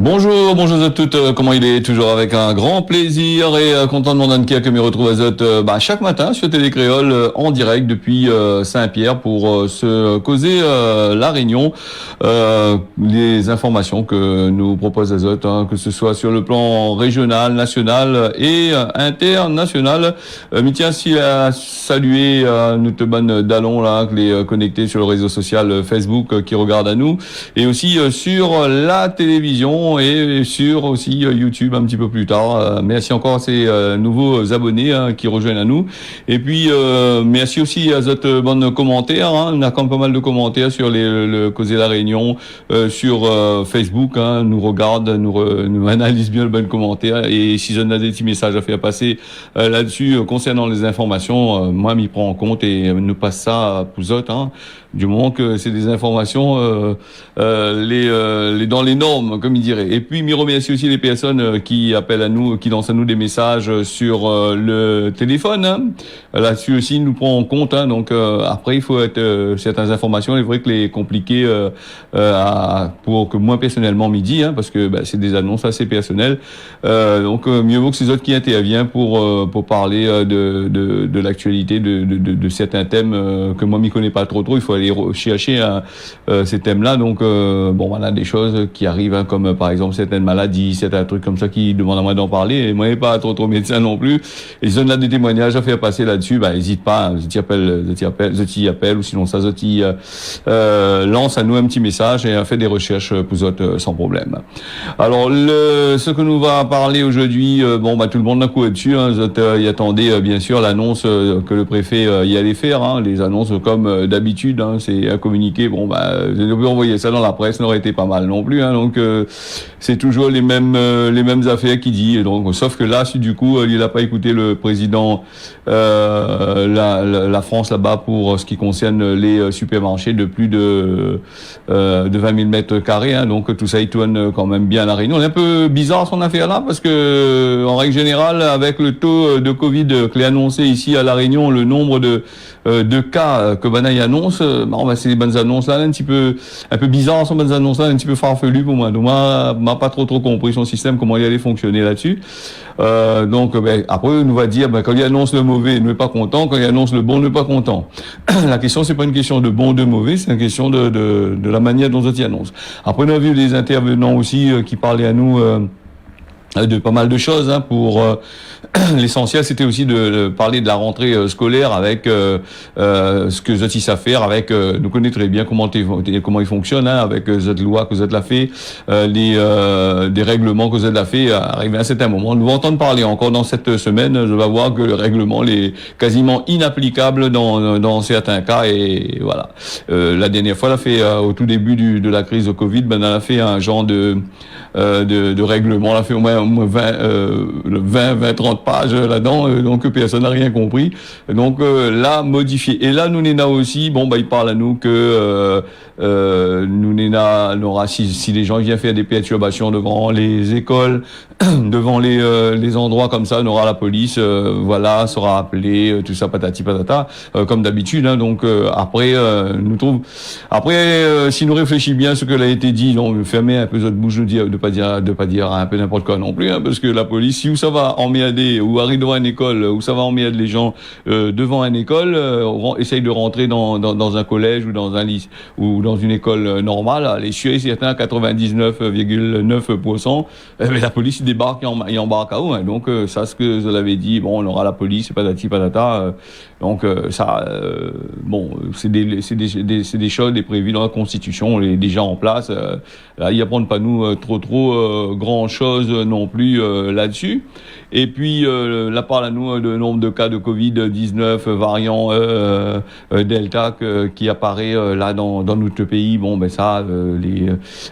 Bonjour à toutes, comment il est? Toujours avec un grand plaisir et content de mon Ankia que me retrouve à Zot chaque matin sur Télé Créole en direct depuis Saint-Pierre pour se causer la Réunion, les informations que nous propose Azot, que ce soit sur le plan régional, national et international. Mais tiens, si à saluer nous te bonne Dallon là, les connectés sur le réseau social Facebook qui regardent à nous et aussi sur la télévision et sur aussi YouTube un petit peu plus tard. Merci encore à ces nouveaux abonnés qui rejoignent à nous. Et puis merci aussi à cette bonne commentaire. On a quand même pas mal de commentaires sur le Causer la Réunion sur Facebook. Nous regarde, nous analyse bien le bon commentaire. Et si je n'ai des petits messages à faire passer là-dessus concernant les informations, moi m'y prends en compte et nous passe ça pour eux. Du moment que c'est des informations dans les normes, comme il dirait. Et puis, m'y remercie aussi les personnes qui appellent à nous, qui lancent à nous des messages sur le téléphone. Là-dessus aussi, nous prend en compte. Donc, après, il faut être certaines informations. Il est vrai que les compliquer pour que moi personnellement m'y parce que c'est des annonces assez personnelles. Donc, mieux vaut que ces autres qui interviennent pour parler de l'actualité, de certains thèmes que moi m'y connais pas trop. Il faut aller chercher ces thèmes-là. Donc, on a des choses qui arrivent, comme par exemple certaines maladies, certains trucs comme ça qui demandent à moi d'en parler. Et moi, pas trop médecin non plus. Et si on a des témoignages à faire passer là-dessus, n'hésite pas. Je t'y appelle, ou sinon ça, je t'y lance à nous un petit message et fait des recherches pour autres sans problème. Alors, ce que nous va parler aujourd'hui, tout le monde a couru dessus. Y attendait bien sûr l'annonce que le préfet y allait faire. Les annonces comme d'habitude. C'est un communiqué. Je peux envoyer ça dans la presse, n'aurait été pas mal non plus. Donc c'est toujours les mêmes affaires qu'il dit. Et donc, sauf que là, si du coup il n'a pas écouté le président la France là-bas pour ce qui concerne les supermarchés de plus de 20 000 mètres carrés. Donc tout ça il tourne quand même bien à la Réunion. C'est un peu bizarre son affaire là parce que en règle générale, avec le taux de Covid qu'il a annoncé ici à la Réunion, le nombre de cas que Banaï annonce, c'est des bonnes annonces là, un peu bizarre, sont bonnes annonces là, un petit peu farfelu pour moi. Donc moi, m'a pas trop compris son système, comment il allait fonctionner là-dessus. Donc après, il nous va dire, quand il annonce le mauvais, il n'est pas content, quand il annonce le bon, il n'est pas content. La question, c'est pas une question de bon ou de mauvais, c'est une question de la manière dont il annonce. Après, on a vu des intervenants aussi qui parlaient à nous de pas mal de choses pour l'essentiel c'était aussi de parler de la rentrée scolaire avec ce que Zoti savent faire avec nous connaît très bien comment il fonctionne avec cette loi que Zot l'a fait des règlements que Zot l'a fait arrivé à un certain moment. Nous allons entendre parler encore dans cette semaine. Je vais voir que le règlement est quasiment inapplicable dans certains cas et voilà. La dernière fois, elle a fait au tout début de la crise de Covid, elle a fait un genre de règlement, elle a fait au moins 20-30 pages là-dedans, donc personne n'a rien compris. Donc là, modifié. Et là, nous n'en aussi, il parle à nous que nous n'en aura si les gens viennent faire des perturbations devant les écoles, devant les endroits comme ça, on aura la police, sera appelé, tout ça, patati patata, comme d'habitude. Donc après, si nous réfléchissons bien à ce que l'a été dit, donc fermer un peu notre bouche, de pas dire un peu n'importe quoi non plus, parce que la police, si où ça va emmerder, ou arrive devant une école, où ça va emmerder les gens devant une école, essaye de rentrer dans un collège ou dans un lycée ou dans une école normale, les sûr et certain 99,9%, la police il débarque et embarque à haut. Donc ça, ce que je l'avais dit, on aura la police, patati patata. Donc ça, c'est des choses, des prévues dans la Constitution, on est déjà en place. Là, il n'y a pas nous trop grand chose non plus là-dessus. Et puis là parle à nous de nombre de cas de Covid-19 variant Delta qui apparaît là dans notre pays. Ça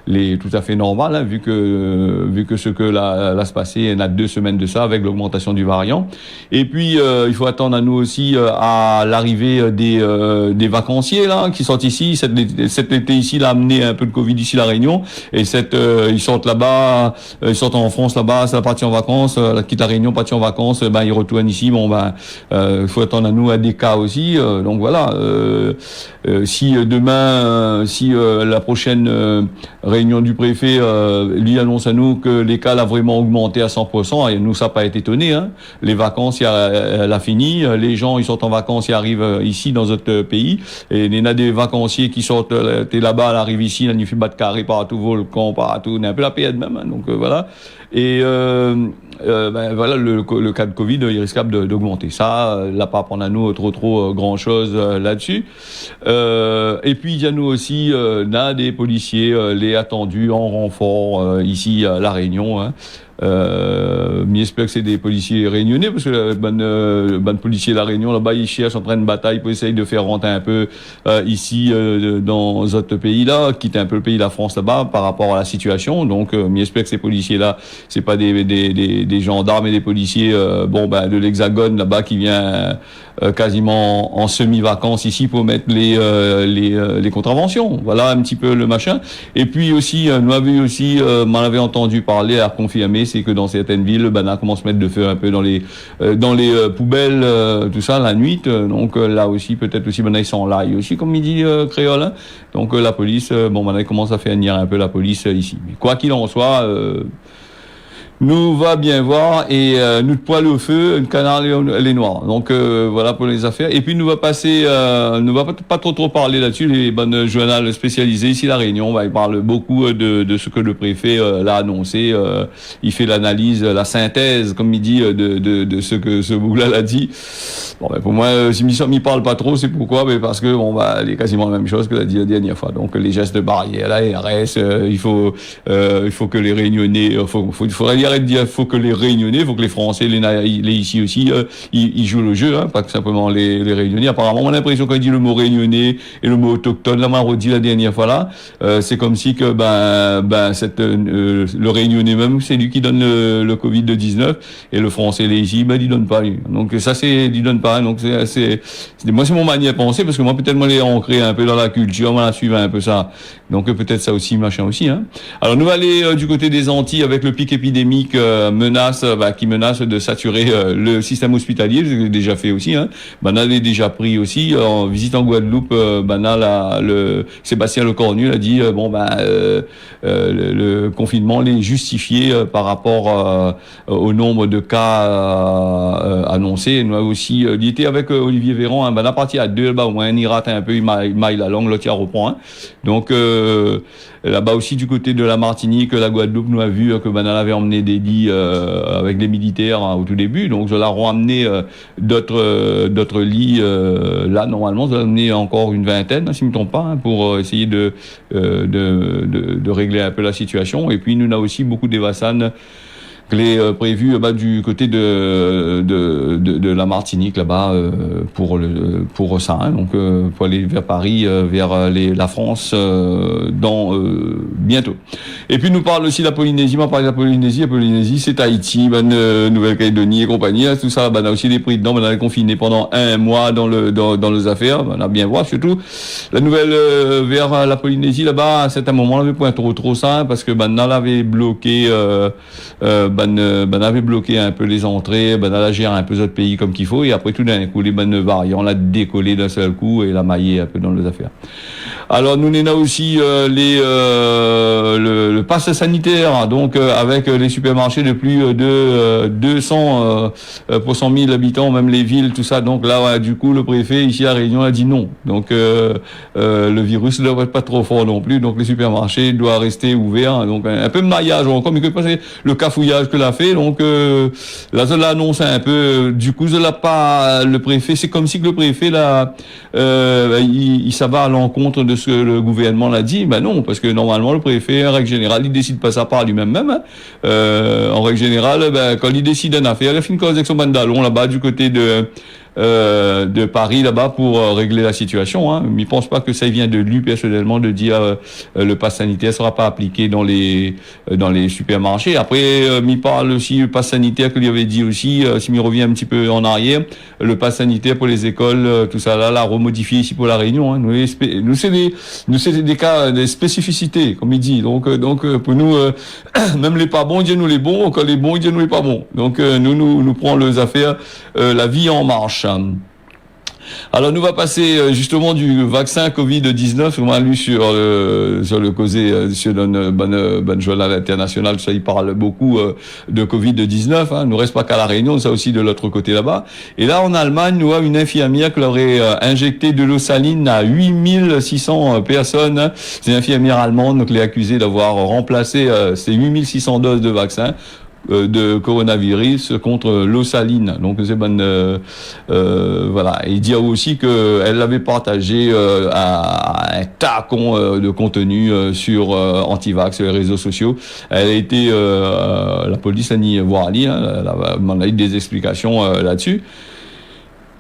les tout à fait normal, vu que ce que là se passait, il y a 2 semaines de ça avec l'augmentation du variant. Et puis il faut attendre à nous aussi à l'arrivée des vacanciers là qui sortent ici. Cet été ici, il a amené un peu de Covid ici à la Réunion et ils sortent là-bas, ils sortent en France là-bas, ça partit en vacances, quitte la Réunion, partit en vacances, ils retournent ici. Bon, faut attendre à nous à des cas aussi. Donc voilà. Si demain, la prochaine réunion du préfet lui annonce à nous que les cas l'ont vraiment augmenté à 100%, et nous ça n'a pas été étonné. Hein. Les vacances, elle a fini. Les gens, ils sortent en vacances, ils arrivent ici dans notre pays. Et il y en a des vacanciers qui sortent, t'es là-bas, elle arrive ici, là, il fait battre carré partout, volcan partout, on est un peu la paix même. Hein. Donc voilà. Et voilà, le cas de Covid, il risque d'augmenter. Ça, là, pas prendre à nous trop grand chose là-dessus. Et puis il y a nous aussi, là, des policiers, les attendus en renfort ici à La Réunion. Hein. J'espère que c'est des policiers réunionnais, parce que ban policiers de La Réunion là-bas, ils cherchent en train de bataille pour essayer de faire rentrer un peu ici dans d'autres pays là, quitter un peu le pays, la France là-bas, par rapport à la situation. Donc j'espère que ces policiers là, c'est pas des gendarmes et des policiers de l'Hexagone là-bas qui vient quasiment en semi-vacances ici pour mettre les contraventions. Voilà un petit peu le machin. Et puis aussi, nous avions aussi, m'en avait entendu parler, à confirmer, c'est que dans certaines villes, là commence à mettre de feu un peu dans les poubelles, tout ça, la nuit. Donc là aussi, peut-être aussi, ils sont là aussi, comme il dit créole. Hein. Donc la police, il commence à faire venir un peu la police ici. Mais quoi qu'il en soit, nous va bien voir, et nous de poil au feu, une canard les noirs. Donc voilà pour les affaires. Et puis nous va passer, nous va pas trop parler là-dessus. Les bonnes journaux spécialisés ici à La Réunion, il parle beaucoup de ce que le préfet l'a annoncé. Il fait l'analyse, la synthèse, comme il dit, de ce que ce bout-là l'a dit. Bon, pour moi, si m'y parle pas trop, c'est pourquoi? Parce que il est quasiment la même chose que l'a dit la dernière fois. Donc les gestes de barrière, la RS, il faut que les Réunionnais, faudrait dire arrête de dire faut que les Réunionnais, faut que les Français, les ici aussi, ils jouent le jeu, hein, pas que simplement les Réunionnais. Apparemment, on a l'impression quand il dit le mot Réunionnais et le mot autochtone, là, m'a redit la dernière fois là, c'est comme si que le Réunionnais même, c'est lui qui donne le Covid-19, et le Français, les ici, il donne pas lui. Donc ça, il donne pas. Donc moi, c'est mon manière de penser, parce que moi peut-être moi l'ai ancré un peu dans la culture, moi la suivre un peu ça. Donc peut-être ça aussi, machin aussi. Hein. Alors nous allons aller du côté des Antilles avec le pic épidémique qui menace de saturer le système hospitalier. J'ai déjà fait aussi. Hein. On avait déjà pris aussi en visite en Guadeloupe. Le Sébastien Lecornu a dit le confinement est justifié par rapport au nombre de cas annoncés. Nous avons aussi il était avec Olivier Véran. Hein, la partie à deux, au moins il rate un peu, il maille la langue, l'autre il reprend. Hein. Donc là-bas aussi du côté de la Martinique, la Guadeloupe, nous a vu que avait emmené des lits avec des militaires au tout début. Donc je leur ai ramené d'autres lits. Là normalement, je leur ai amené encore une vingtaine, si je ne me trompe pas, hein, pour essayer de régler un peu la situation. Et puis nous avons aussi beaucoup d'Evassan prévu du côté de la Martinique là-bas pour ça, hein, donc pour aller vers Paris, vers la France bientôt. Et puis nous parle aussi de la Polynésie. On parle de la Polynésie, c'est Haïti, Nouvelle-Calédonie et compagnie. Là, tout ça, on a aussi des prix dedans. On a confiné pendant un mois dans les affaires. On a bien voir surtout la nouvelle vers la Polynésie là-bas. À certains moments, on avait pas trop ça, parce que on avait bloqué. Avait bloqué un peu les entrées, a géré un peu d'autres pays comme qu'il faut, et après tout d'un coup, les variants l'a décollé d'un seul coup et l'a maillé un peu dans les affaires. Alors nous on a aussi le pass sanitaire, donc avec les supermarchés de plus de 200 pour 100 000 habitants, même les villes, tout ça. Donc là, du coup, le préfet ici à Réunion a dit non. Donc le virus ne doit être pas trop fort non plus, donc les supermarchés doivent rester ouverts. Donc un peu de maillage encore, mais que c'est le cafouillage que l'a fait. Donc là, je l'annonce un peu. Du coup, le préfet, c'est comme si que le préfet là, il ça va à l'encontre de ce que le gouvernement l'a dit. Ben non, parce que normalement le préfet, en règle générale, il décide pas ça par lui-même. Hein. En règle générale, quand il décide d'une affaire, il fait une cause avec son bandalon là-bas du côté de de Paris là-bas pour régler la situation. Hein. Mais je pense pas que ça vient de lui personnellement de dire le pass sanitaire sera pas appliqué dans les supermarchés. Après, il parle aussi du pass sanitaire que lui avait dit aussi. Si il revient un petit peu en arrière, le pass sanitaire pour les écoles, tout ça là, remodifié ici pour la Réunion. Hein. Nous c'est des cas, des spécificités, comme il dit. Donc pour nous, même les pas bons, Dieu nous les bons. Quand les bons, Dieu nous les pas bons. Donc nous prenons les affaires, la vie en marche. Alors nous va passer justement du vaccin Covid-19. On a lu sur le causé sur une bonne journal international, ça il parle beaucoup de Covid-19. Hein. Nous reste pas qu'à la Réunion, ça aussi de l'autre côté là-bas. Et là en Allemagne, nous avons une infirmière qui aurait injecté de l'eau saline à 8600 personnes. C'est une infirmière allemande, donc elle est accusée d'avoir remplacé ces 8600 doses de vaccin de coronavirus contre l'eau saline. Donc c'est voilà. Et il dit aussi que elle l'avait partagé un tas de contenu sur anti-vax sur les réseaux sociaux. Elle a été la police a ni voir ali, hein, elle a eu des explications là-dessus.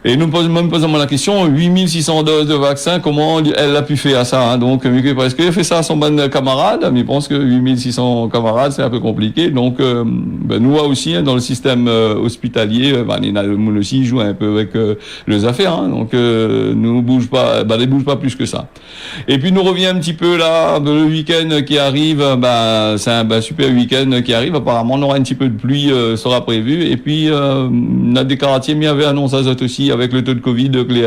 Et nous me posons la question, 8600 doses de vaccin, comment elle a pu faire ça, hein? Donc, est-ce qu'elle a fait ça à son bon camarade? Mais je pense que 8600 camarades, c'est un peu compliqué. Donc, nous aussi, hein, dans le système hospitalier, nous aussi joue un peu avec les affaires, hein? Donc, nous bouge pas, ne bouge pas plus que ça. Et puis, nous revient un petit peu là, le week-end qui arrive, c'est un super week-end qui arrive. Apparemment, on aura un petit peu de pluie, sera prévu. Et puis, Nadia Caratier m'y avait annoncé ça aussi, avec le taux de Covid qui est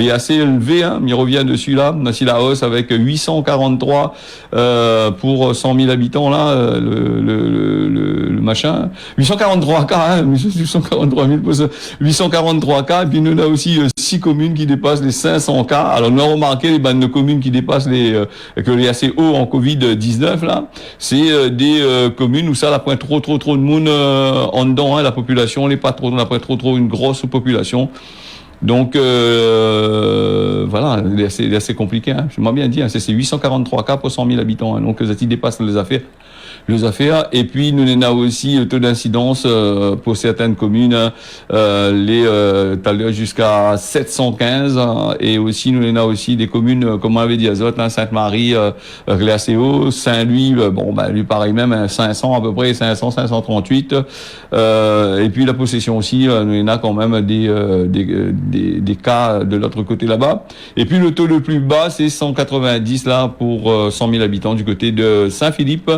assez élevé, hein, il revient dessus là, on a aussi la hausse avec 843 pour 100 000 habitants là, le machin, 843 cas, hein, 843 000 pour 843 cas, et puis nous on a aussi 6 communes qui dépassent les 500 cas. Alors nous avons remarqué les bandes de communes qui dépassent que les assez hauts en Covid-19 là, c'est des communes où ça n'a pas trop de monde en dedans, hein, la population n'est pas trop, on n'a pas trop une grosse population. Donc voilà, c'est assez compliqué. Hein. Je m'en bien dit, hein, c'est 843 cas pour 100 000 habitants. Hein, donc ça dépasse les affaires. Et puis nous avons aussi le taux d'incidence pour certaines communes, jusqu'à 715, hein, et aussi nous avons aussi des communes comme on avait dit Azote, hein, Sainte-Marie, Glacéo, Saint-Louis, lui pareil même 500 à peu près, 538, et puis la Possession aussi, nous avons quand même des cas de l'autre côté là-bas. Et puis le taux le plus bas c'est 190 là pour 100 000 habitants du côté de Saint-Philippe.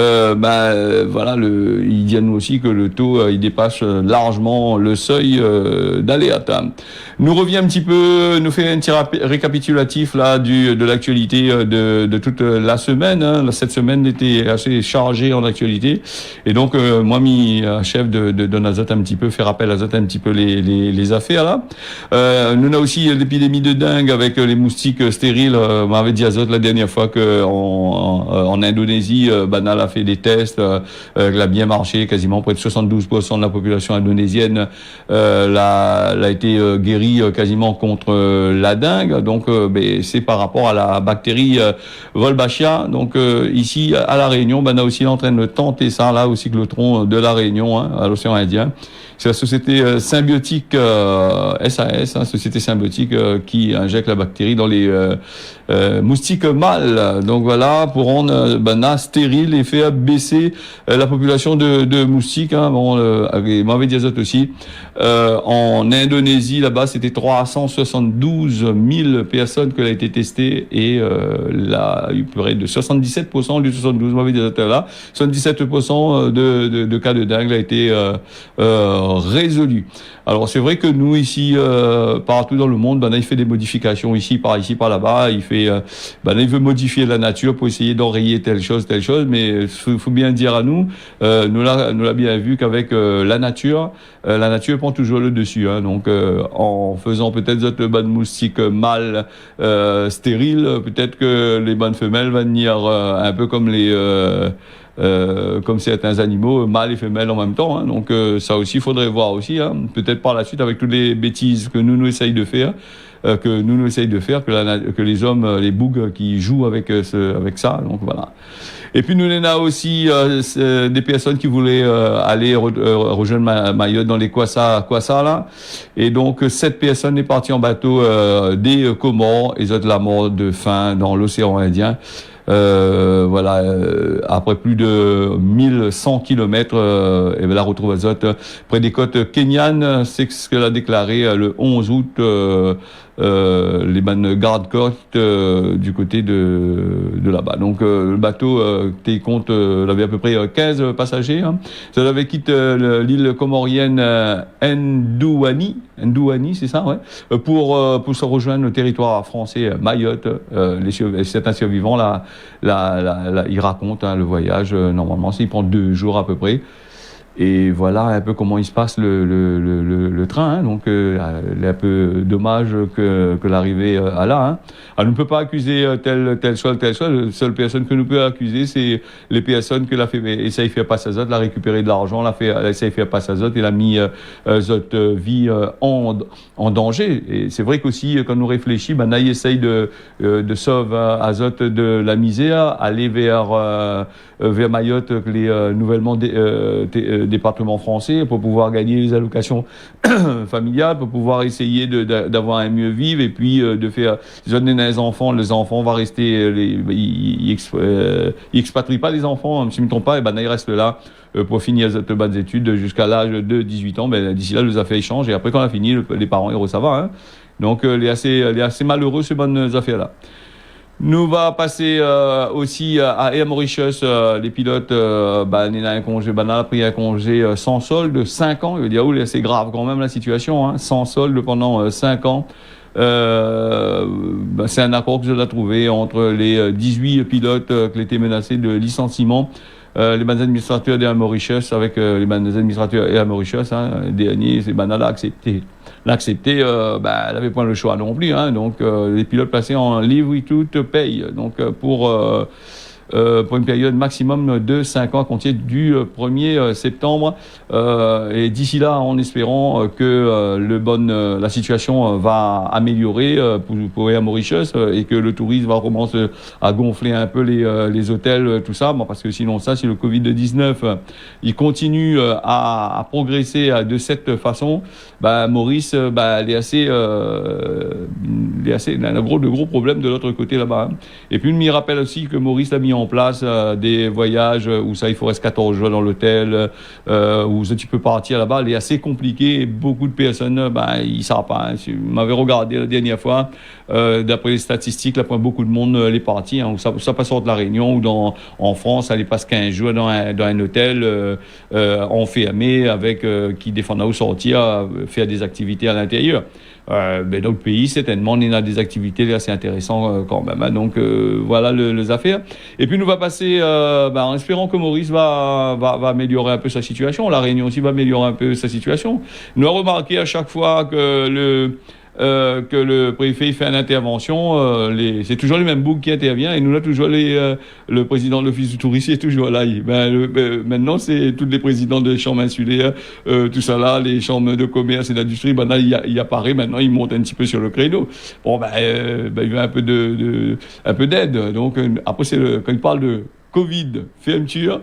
Voilà, il dit à nous aussi que le taux il dépasse largement le seuil d'alerte. Nous revient un petit peu, nous fait un petit récapitulatif là de l'actualité de toute la semaine. Hein. Cette semaine était assez chargée en actualité, et donc moi chef de Azote un petit peu, fait rappel à Azote un petit peu les affaires là. Nous avons aussi l'épidémie de dengue avec les moustiques stériles. On m'avait dit Azote la dernière fois que en Indonésie, Banal a fait des tests, elle a bien marché, quasiment près de 72% de la population indonésienne a été guérie quasiment contre la dengue. Donc c'est par rapport à la bactérie Wolbachia. Donc ici à la Réunion, on est aussi en train de tenter ça là au cyclotron de la Réunion, hein, à l'océan Indien. C'est la société symbiotique SAS, hein, société symbiotique qui injecte la bactérie dans les moustiques mâles. Donc voilà, pour rendre stérile et faire baisser la population de moustiques. Hein, avec mauvais diazote aussi. En Indonésie, là-bas, c'était 372 000 personnes que a été testées, et là, il y a près de 77% du 72 mauvais diazote là, 77% de cas de dengue a été résolu. Alors c'est vrai que nous ici, partout dans le monde, il fait des modifications ici, par là-bas. Il fait, il veut modifier la nature pour essayer d'enrayer telle chose, mais faut bien dire à nous, nous l'a bien vu qu'avec la nature prend toujours le dessus. Hein. Donc en faisant peut-être d'autres bonnes moustiques mâles stériles, peut-être que les bonnes femelles vont venir un peu comme comme certains animaux, mâles et femelles en même temps. Hein. Donc ça aussi, il faudrait voir aussi. Hein. Peut-être par la suite, avec toutes les bêtises que nous essayons de faire, que nous essayons de faire, que les hommes, les bougs qui jouent avec ça. Donc voilà. Et puis nous on a aussi des personnes qui voulaient aller rejoindre Mayotte dans les Kwassa là. Et donc 7 personnes est parties en bateau des Comores et autres la mort de faim dans l'océan Indien. Voilà, après plus de 1100 kilomètres, et la retrouve azote près des côtes kenyanes. C'est ce qu'elle a déclaré le 11 août. Les garde-côtes du côté de là-bas. Donc le bateau compte avait à peu près 15 passagers. Hein. Ça avait quitté l'île comorienne Ndouani, c'est ça, ouais, pour se rejoindre au territoire français Mayotte. Certains survivants là, ils racontent le voyage. Normalement, il prend 2 jours à peu près. Et voilà un peu comment il se passe le train. Hein. Donc, il est un peu dommage que l'arrivée à là. Hein. Alors, on ne peut pas accuser telle soit. La seule personne que nous peut accuser, c'est les personnes que la fait essaye de faire passer azote, la récupérer de l'argent, essaye de faire passer azote et l'a mis notre vie en danger. Et c'est vrai qu'aussi, quand nous réfléchissons, Naï essaye de sauver azote de la misère, aller vers Mayotte, les nouvellement départements français, pour pouvoir gagner les allocations familiales, pour pouvoir essayer d'avoir un mieux vivre et puis de faire donner les enfants vont rester ils expatrient pas les enfants, si je me trompe pas, et ils restent là pour finir cette bas d'études jusqu'à l'âge de 18 ans. D'ici là, les affaires changent et après quand on a fini, les parents ils reçoivent. Hein. Donc les est assez malheureux ces bonnes affaires là. Nous va passer aussi à Air Mauritius, les pilotes, on a pris un congé sans solde, 5 ans. Je veux dire, c'est grave quand même la situation, hein, sans solde pendant 5 ans. C'est un accord que je l'ai trouvé entre les 18 pilotes qui étaient menacés de licenciement. Les bandes administrateurs d'Air Mauritius avec les bandes administrateurs Air Mauritius, dernier, c'est l'a accepté. L'accepter, elle n'avait pas le choix non plus. Hein, donc, les pilotes passés en leave with tout paye. Donc, pour une période maximum de 5 ans à compter du 1er septembre. Et d'ici là, en espérant que la situation va améliorer pour Air Mauritius et que le tourisme va recommencer à gonfler un peu les hôtels, tout ça. Bon, parce que sinon, si le Covid-19 il continue à progresser de cette façon, Maurice, il est assez, de gros problèmes de l'autre côté là-bas. Hein. Et puis, il me rappelle aussi que Maurice a mis en place des voyages où il faut rester 14 jours dans l'hôtel, où tu peux partir là-bas. Il est assez compliqué et beaucoup de personnes, ils ne savent pas. Hein. Je m'avais regardé la dernière fois, d'après les statistiques, là, beaucoup de monde est parti. Hein, où ça passe hors de la Réunion ou en France, elle passe 15 jours dans un hôtel enfermé avec qui défend à sortir, faire des activités à l'intérieur. Mais dans le pays, certainement, on a des activités assez intéressantes quand même. Hein. Donc, voilà les affaires. Et puis, nous va passer, en espérant que Maurice va améliorer un peu sa situation. La Réunion aussi va améliorer un peu sa situation. Nous avons remarqué à chaque fois que le préfet fait une intervention, c'est toujours les mêmes boucs qui interviennent et nous là toujours le président de l'office du tourisme est toujours là. Maintenant c'est tous les présidents des chambres insulaires, tout ça là, les chambres de commerce et d'industrie, là il apparaît maintenant, il monte un petit peu sur le créneau. Bon il veut un peu d'aide. Donc après quand il parle de Covid, fermeture,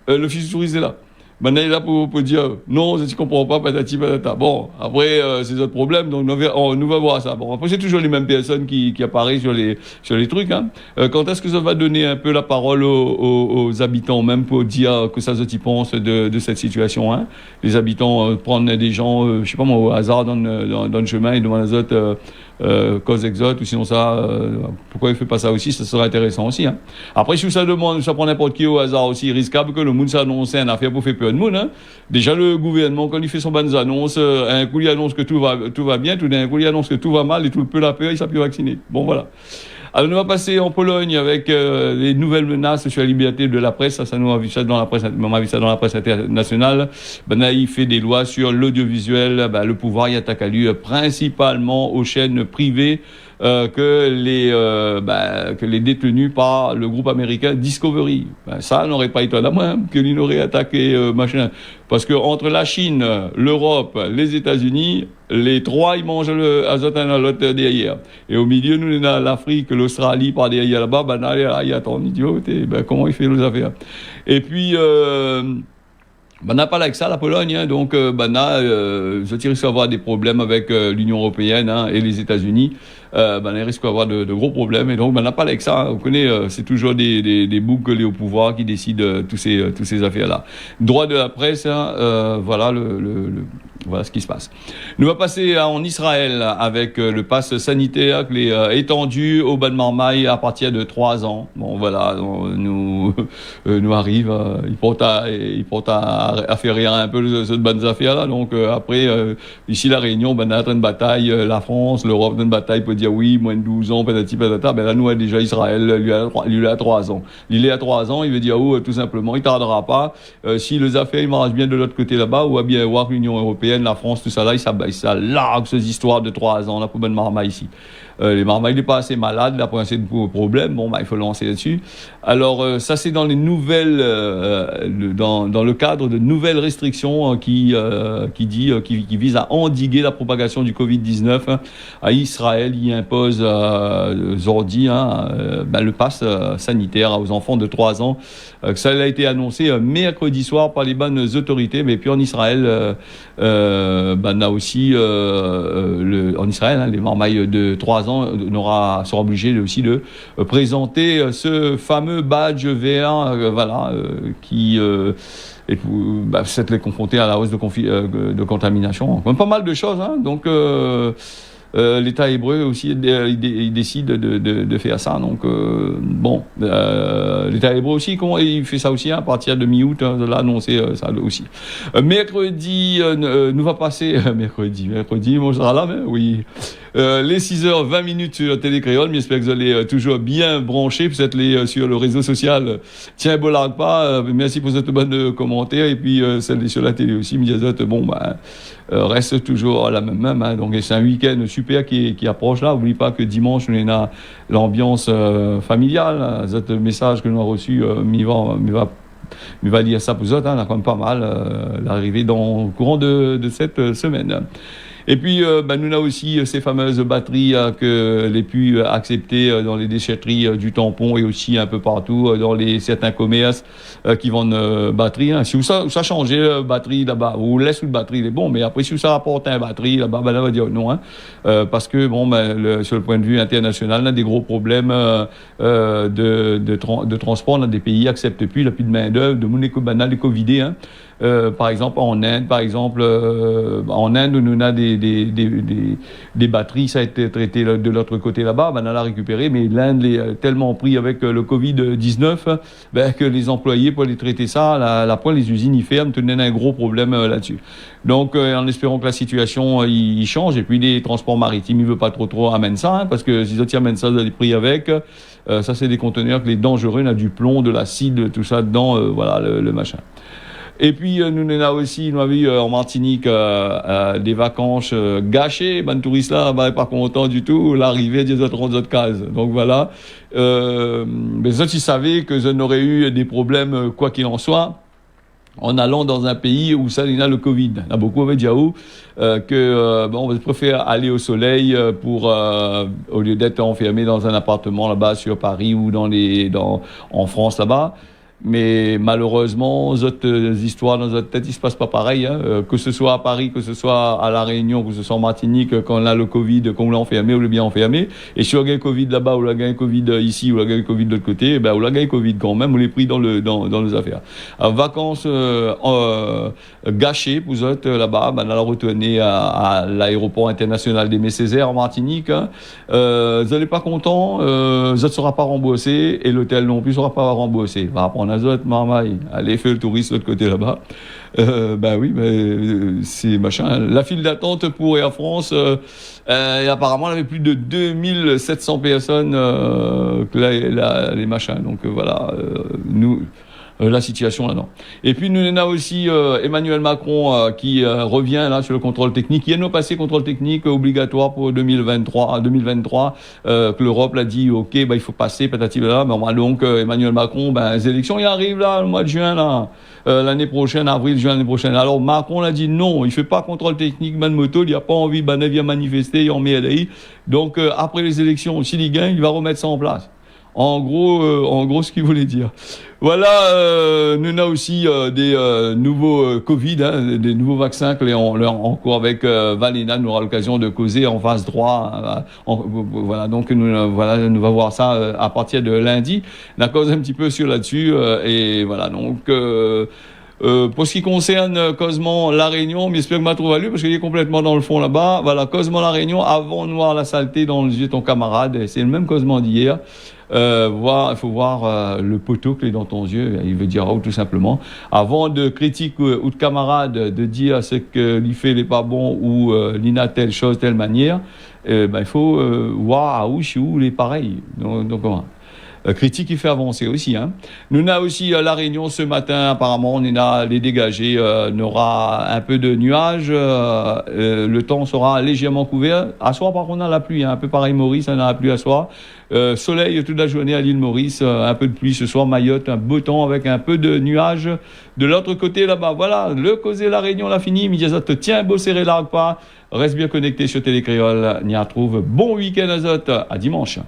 l'office du tourisme est là. Maintenant, il est là pour dire non, je ne comprends pas, patati patata. Bon, après, c'est notre problème, donc nous va voir ça. Bon, après, c'est toujours les mêmes personnes qui apparaissent sur les trucs. Hein. Quand est-ce que ça va donner un peu la parole aux habitants, même pour dire que ça, ils pensent de cette situation, hein. Les habitants prennent des gens, je sais pas moi, au hasard dans le chemin et demandent aux autres cause exote ou sinon pourquoi il fait pas ça aussi, ça serait intéressant aussi. Hein. Après, si ça prend n'importe qui au hasard aussi, risquable que le monde s'annonce une affaire pour faire peur de monde. Hein. Déjà, le gouvernement, quand il fait son bonnes annonces, un coup il annonce que tout va bien, tout d'un coup il annonce que tout va mal et tout le peu la peur, il s'appuie vacciner. Bon, voilà. Alors, nous va passer en Pologne avec les nouvelles menaces sur la liberté de la presse. Ça nous a vu ça dans la presse, internationale. Là, il fait des lois sur l'audiovisuel. Le pouvoir y attaque à lui principalement aux chaînes privées que les détenus par le groupe américain Discovery. Ça n'aurait pas été la même que l'on aurait attaqué machin. Parce que entre la Chine, l'Europe, les États-Unis, les trois, ils mangent le azote à l'autre derrière. Et au milieu, nous, on a l'Afrique, l'Australie, par derrière là-bas, il y a ton idiot, comment il fait les affaires? Et puis, n'a pas avec ça la Pologne, hein, donc je risque d'avoir des problèmes avec l'Union européenne et les États-Unis. Il risque d'avoir de gros problèmes et donc n'a pas avec ça. Hein, on connaît, c'est toujours des boucs au pouvoir qui décident tous ces affaires-là. Droit de la presse, voilà voilà ce qui se passe. Nous allons passer en Israël avec le pass sanitaire qui est étendu au Bas de Marmaille à partir de 3 ans. Bon voilà, nous arrive, il porte à faire rire un peu cette bonne affaire là. Donc après, ici la Réunion, on a une bataille, la France, l'Europe une bataille pour dire oui, moins de 12 ans, patati patata. Là nous déjà Israël, lui a 3 ans. Il est à 3 ans, il veut dire tout simplement, il tardera pas. Si les affaires ils marchent bien de l'autre côté là-bas, ou à bien voir l'Union européenne, la France, tout ça là, ça largue ces histoires de 3 ans là pour Ben Marmaille ici. Les Marmailles, il n'est pas assez malade, il n'a pas assez de problèmes. Bon, il faut lancer là-dessus. Alors, ça, c'est dans les nouvelles, dans le cadre de nouvelles restrictions qui visent à endiguer la propagation du Covid-19. À Israël, il impose aujourd'hui le pass sanitaire aux enfants de 3 ans. Ça a été annoncé mercredi soir par les bonnes autorités. Mais puis en Israël, on a aussi en Israël, les Marmailles de 3 ans sera obligé aussi de présenter ce fameux badge vert, qui peut-être les confronter à la hausse de contamination. Pas mal de choses, hein. Donc l'État hébreu aussi, il décide de faire ça. Donc l'État hébreu aussi, comment il fait ça aussi à partir de mi-août, de l'annoncer ça aussi. Mercredi, nous va passer mercredi, on sera là, mais oui. Les 6h20 sur Télé Créole, j'espère que vous allez toujours bien brancher, peut-être sur le réseau social. Tiens, bolarde pas, merci pour cette bonne commentaire, et puis celle sur la télé aussi, reste toujours la même, hein. Donc c'est un week-end super qui approche là. N'oubliez pas que dimanche, on a l'ambiance familiale. Ce message que nous avons reçu, il va dire ça pour vous autres, on a quand même pas mal l'arrivée au courant de cette semaine. Et puis, nous avons aussi ces fameuses batteries que les pu accepter dans les déchetteries du tampon et aussi un peu partout dans certains commerces qui vendent batteries. Hein. Si ça change batterie là-bas, ou laisse une batterie, il est bon, mais après si ça rapporte un batterie là-bas, là, on va dire non, hein, parce que sur le point de vue international, on a des gros problèmes de transport dans des pays acceptent plus, il n'y a plus de main d'œuvre, de monde banal, les covidés, hein. Par exemple en Inde, nous on a des batteries, ça a été traité de l'autre côté là-bas, on l'a récupéré, mais l'Inde est tellement pris avec le Covid-19 que les employés pour les traiter ça, la pointe les usines y ferment, tenaient un gros problème là-dessus. Donc en espérant que la situation il change, et puis les transports maritimes, il veut pas trop amener ça, hein, parce que si ils amènent ça, ils ont les prix avec. Ça c'est des conteneurs que les dangereux, on a du plomb, de l'acide, tout ça dedans, le machin. Et puis nous on a aussi vu en Martinique des vacances gâchées, touristes là pas content du tout, l'arrivée des autres cases. Donc voilà, mais ça ils savaient que je n'aurais eu des problèmes quoi qu'il en soit en allant dans un pays où ça il y a le Covid. Il y a beaucoup avec Yahoo on préfère aller au soleil au lieu d'être enfermé dans un appartement là-bas sur Paris ou en France là-bas. Mais malheureusement, d'autres histoires dans notre tête, il se passe pas pareil, hein. Que ce soit à Paris, que ce soit à La Réunion, que ce soit en Martinique, quand on a le Covid, qu'on l'a enfermé ou le bien enfermé. Et si on a le Covid là-bas, ou on a le Covid ici, ou on a le Covid de l'autre côté, on a le Covid quand même, on les pris dans les affaires. Alors, vacances gâchées pour eux là-bas, on a retourné à l'aéroport international d'Aimé Césaire en Martinique. Hein. Vous n'allez pas content, vous ne serez pas remboursé, et l'hôtel non plus ne sera pas remboursé. Va apprendre Azote, Marmaille, allez faire le touriste de l'autre côté là-bas. C'est machin. La file d'attente pour Air France, et apparemment, il y avait plus de 2700 personnes, les machins. Donc voilà, nous, la situation là-dedans. Et puis nous on a aussi Emmanuel Macron qui revient là sur le contrôle technique. Il y a nos passé contrôle technique obligatoire pour 2023 que l'Europe l'a dit ok il faut passer patati là. Donc Emmanuel Macron les élections y arrivent là le mois de juin là l'année prochaine avril juin l'année prochaine. Alors Macron l'a dit non, il fait pas contrôle technique man moto, il a pas envie de vient manifester, il en met donc après les élections s'il y gagne, il va remettre ça en place. En gros, ce qu'il voulait dire. Voilà, nous on a aussi des nouveaux Covid, des nouveaux vaccins que en cours avec Valena. Nous aura l'occasion de causer en face droit. Voilà, donc nous va voir ça à partir de lundi. On a causé un petit peu sur là-dessus et voilà. Donc pour ce qui concerne Cosman La Réunion, j'espère que m'a trouvé parce qu'il est complètement dans le fond là-bas. Voilà, Cosman La Réunion, avant de voir la saleté dans les yeux de ton camarade, c'est le même Cosman d'hier. Il faut voir le poteau que est dans ton yeux, il veut dire tout simplement. Avant de critiquer ou de camarade, de dire ce que l'il fait n'est pas bon ou l'ina telle chose, telle manière, il faut voir où les pareils. Donc comment critique qui fait avancer aussi. Nous avons aussi La Réunion ce matin, apparemment, on a les dégagés, on aura un peu de nuages, le temps sera légèrement couvert. À soir, par contre, on a la pluie, un peu pareil Maurice, on a la pluie à soir. Soleil toute la journée à l'île Maurice, un peu de pluie ce soir, Mayotte, un beau temps avec un peu de nuages. De l'autre côté, là-bas, voilà, le causé La Réunion, l'a fini, Midiazot, tiens, beau serré l'arc pas, reste bien connecté sur Télécréole, on y retrouve. Bon week-end Azot, à dimanche.